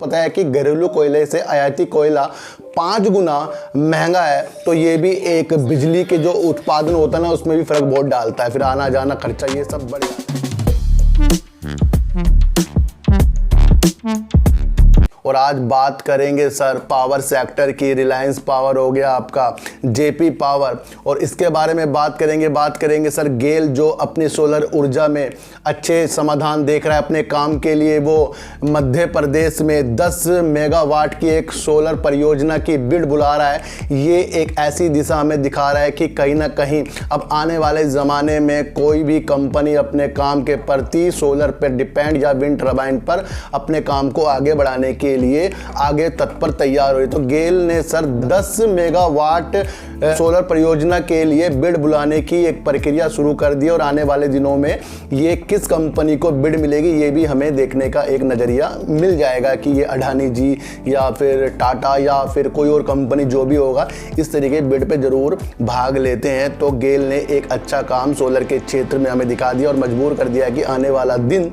पता है कि घरेलू कोयले से आयाती कोयला 5 गुना महंगा है। तो ये भी एक बिजली के जो उत्पादन होता है ना, उसमें भी फर्क बहुत डालता है। फिर आना जाना खर्चा ये सब बढ़ जाता है। और आज बात करेंगे सर पावर सेक्टर की। रिलायंस पावर हो गया आपका, जेपी पावर, और इसके बारे में बात करेंगे सर गेल जो अपनी सोलर ऊर्जा में अच्छे समाधान देख रहा है अपने काम के लिए। वो मध्य प्रदेश में 10 मेगावाट की एक सोलर परियोजना की बिड बुला रहा है। ये एक ऐसी दिशा हमें दिखा रहा है कि कहीं ना कहीं अब आने वाले ज़माने में कोई भी कंपनी अपने काम के प्रति सोलर पर डिपेंड या विंड टर्बाइन पर अपने काम को आगे बढ़ाने के लिए आगे तत्पर तैयार हुई। तो गेल ने सर 10 मेगावाट सोलर परियोजना के लिए बिड बुलाने की एक प्रक्रिया शुरू कर दी। और आने वाले दिनों में ये किस कंपनी को बिड मिलेगी ये भी हमें देखने का एक नज़रिया मिल जाएगा कि ये अडानी जी या फिर टाटा या फिर कोई और कंपनी जो भी होगा इस तरीके बिड पे जरूर भाग लेते हैं। तो गेल ने एक अच्छा काम सोलर के क्षेत्र में हमें दिखा दिया और मजबूर कर दिया कि आने वाला दिन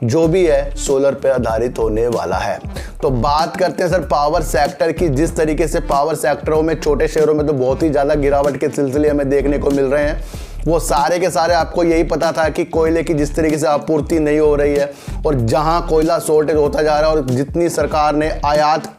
जो भी है सोलर पे आधारित होने वाला है। तो बात करते हैं सर पावर सेक्टर की। जिस तरीके से पावर सेक्टरों में छोटे शहरों में तो बहुत ही ज़्यादा गिरावट के सिलसिले हमें देखने को मिल रहे हैं। वो सारे के सारे आपको यही पता था कि कोयले की जिस तरीके से आपूर्ति नहीं हो रही है और जहां कोयला शॉर्टेज होता जा रहा है, और जितनी सरकार ने आयात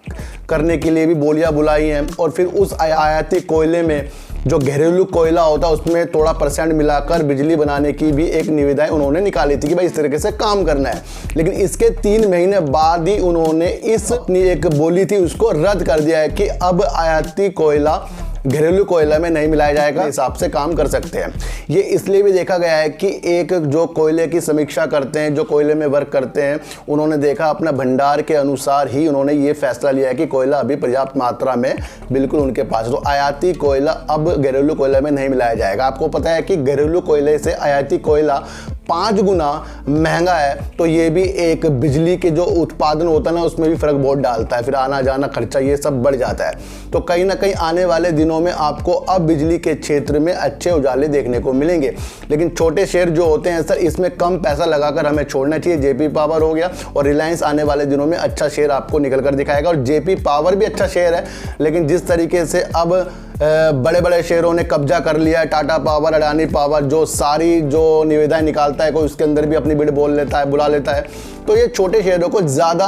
करने के लिए भी बोलियां बुलाई हैं, और फिर उस आयाती कोयले में जो घरेलू कोयला होता है उसमें थोड़ा % मिलाकर बिजली बनाने की भी एक निविदाएं उन्होंने निकाली थी कि भाई इस तरीके से काम करना है। लेकिन इसके 3 महीने बाद ही उन्होंने इस अपनी एक बोली थी उसको रद्द कर दिया है कि अब आयाती कोयला घरेलू कोयला में नहीं मिलाया जाएगा, हिसाब से काम कर सकते हैं। ये इसलिए भी देखा गया है कि एक जो कोयले की समीक्षा करते हैं, जो कोयले में वर्क करते हैं, उन्होंने देखा अपना भंडार के अनुसार ही उन्होंने ये फैसला लिया है कि कोयला अभी पर्याप्त मात्रा में बिल्कुल उनके पास है। तो आयाती कोयला अब घरेलू कोयला में नहीं मिलाया जाएगा। आपको पता है कि घरेलू कोयले से आयाती कोयला 5 गुना महंगा है। तो ये भी एक बिजली के जो उत्पादन होता है ना, उसमें भी फर्क बहुत डालता है। फिर आना जाना खर्चा ये सब बढ़ जाता है। तो कहीं ना कहीं आने वाले दिनों में आपको अब बिजली के क्षेत्र में अच्छे उजाले देखने को मिलेंगे। लेकिन छोटे शेयर जो होते हैं सर, इसमें कम पैसा लगाकर हमें छोड़ना चाहिए। जेपी पावर हो गया और रिलायंस आने वाले दिनों में अच्छा शेयर आपको निकल कर दिखाएगा। और जेपी पावर भी अच्छा शेयर है, लेकिन जिस तरीके से अब बड़े बड़े शेयरों ने कब्जा कर लिया है, टाटा पावर, अडानी पावर, जो सारी जो निविदाएं निकालता है कोई उसके अंदर भी अपनी बिड बुला लेता है। तो ये छोटे शेयरों को ज़्यादा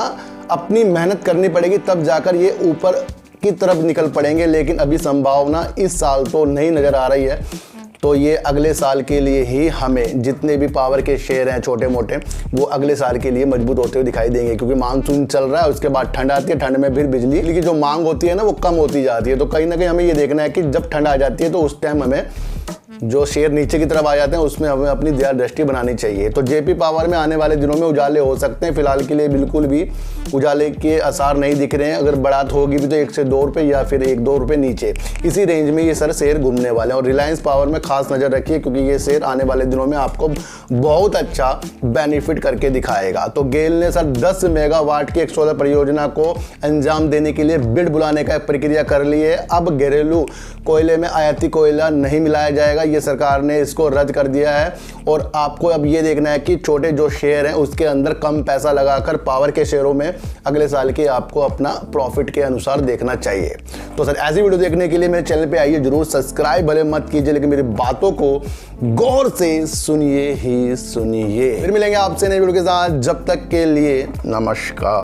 अपनी मेहनत करनी पड़ेगी, तब जाकर ये ऊपर की तरफ निकल पड़ेंगे। लेकिन अभी संभावना इस साल तो नहीं नज़र आ रही है। तो ये अगले साल के लिए ही हमें जितने भी पावर के शेयर हैं छोटे मोटे, वो अगले साल के लिए मजबूत होते हुए दिखाई देंगे। क्योंकि मानसून चल रहा है, उसके बाद ठंड आती है, ठंड में फिर बिजली की जो मांग होती है ना वो कम होती जाती है। तो कहीं ना कहीं हमें ये देखना है कि जब ठंड आ जाती है तो उस टाइम हमें जो शेयर नीचे की तरफ आ जाते हैं उसमें हमें अपनी दृष्टि बनानी चाहिए। तो जेपी पावर में आने वाले दिनों में उजाले हो सकते हैं। फिलहाल के लिए बिल्कुल भी उजाले के आसार नहीं दिख रहे हैं। अगर बढ़त होगी भी तो 1 से 2 रुपये या फिर 1-2 रुपये नीचे, इसी रेंज में ये सर शेयर घूमने वाले हैं। और रिलायंस पावर में खास नज़र रखिए क्योंकि ये शेयर आने वाले दिनों में आपको बहुत अच्छा बेनिफिट करके दिखाएगा। तो गेल ने सर 10 मेगावाट की एक सोलर परियोजना को अंजाम देने के लिए बिड बुलाने का प्रक्रिया कर ली है। अब घरेलू कोयले में आयाती कोयला नहीं मिलाया जाएगा, ये सरकार ने इसको रद्द कर दिया है। और आपको अब ये देखना है कि छोटे जो शेयर हैं उसके अंदर कम पैसा लगाकर पावर के शेयरों में अगले साल के आपको अपना प्रॉफिट के अनुसार देखना चाहिए। तो सर ऐसी वीडियो देखने के लिए मेरे चैनल पे आइए, जरूर सब्सक्राइब भले मत कीजिए, लेकिन मेरी बातों को गौर से सुनिए ही सुनिए। फिर मिलेंगे आपसे नई वीडियो के साथ, जब तक के लिए नमस्कार।